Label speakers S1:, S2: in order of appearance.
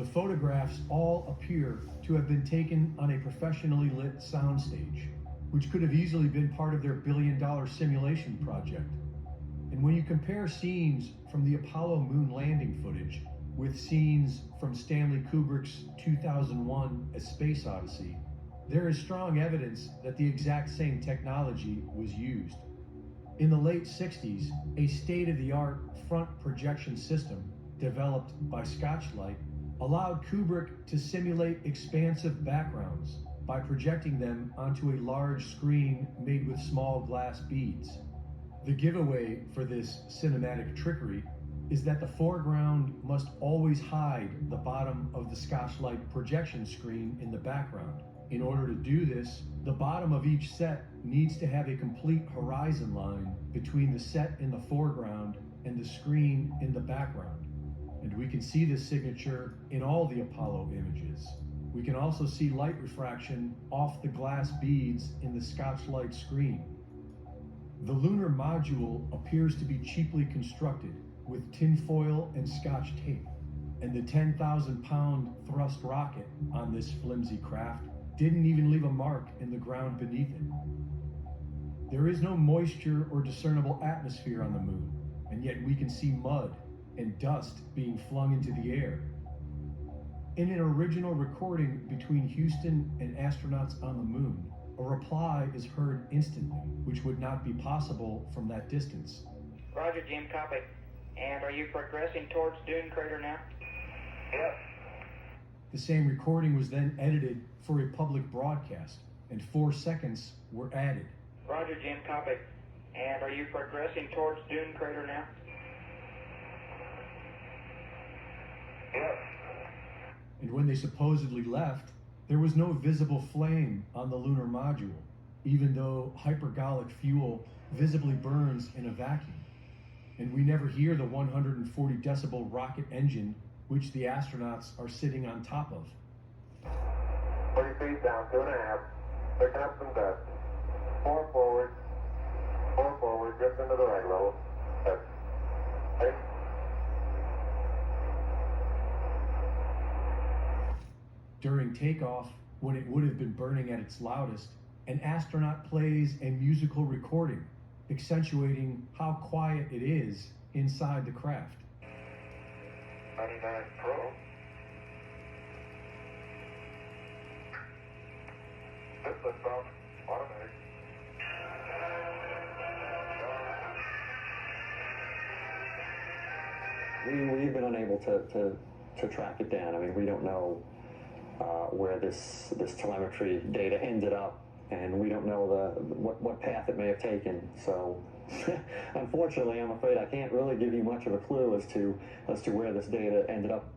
S1: The photographs all appear to have been taken on a professionally lit soundstage, which could have easily been part of their billion-dollar simulation project. And when you compare scenes from the Apollo moon landing footage with scenes from Stanley Kubrick's 2001 A Space Odyssey, there is strong evidence that the exact same technology was used. In the late 60s, a state-of-the-art front projection system developed by Scotchlite allowed Kubrick to simulate expansive backgrounds by projecting them onto a large screen made with small glass beads. The giveaway for this cinematic trickery is that the foreground must always hide the bottom of the Scotchlite projection screen in the background. In order to do this, the bottom of each set needs to have a complete horizon line between the set in the foreground and the screen in the background. And we can see this signature in all the Apollo images. We can also see light refraction off the glass beads in the Scotchlite screen. The lunar module appears to be cheaply constructed with tinfoil and Scotch tape, and the 10,000-pound thrust rocket on this flimsy craft didn't even leave a mark in the ground beneath it. There is no moisture or discernible atmosphere on the moon, and yet we can see mud and dust being flung into the air. In an original recording between Houston and astronauts on the moon, a reply is heard instantly, which would not be possible from that distance.
S2: Roger, Jim, copy. And are you progressing towards Dune Crater now?
S3: Yes.
S1: The same recording was then edited for a public broadcast, and 4 seconds were added.
S2: Roger, Jim, copy. And are you progressing towards Dune Crater now?
S3: Yes.
S1: And when they supposedly left, there was no visible flame on the lunar module, even though hypergolic fuel visibly burns in a vacuum. And we never hear the 140 decibel rocket engine which the astronauts are sitting on top of.
S3: 40 feet down, 2.5. Picking up some dust. 4 forward, drift into the right level. That's 8.
S1: During takeoff, when it would have been burning at its loudest, an astronaut plays a musical recording, accentuating how quiet it is inside the craft.
S3: 99 Pro. This lift off, automatic.
S4: We've been unable to track it down. I mean, we don't know where this telemetry data ended up, and we don't know what path it may have taken. So, unfortunately, I'm afraid I can't really give you much of a clue as to where this data ended up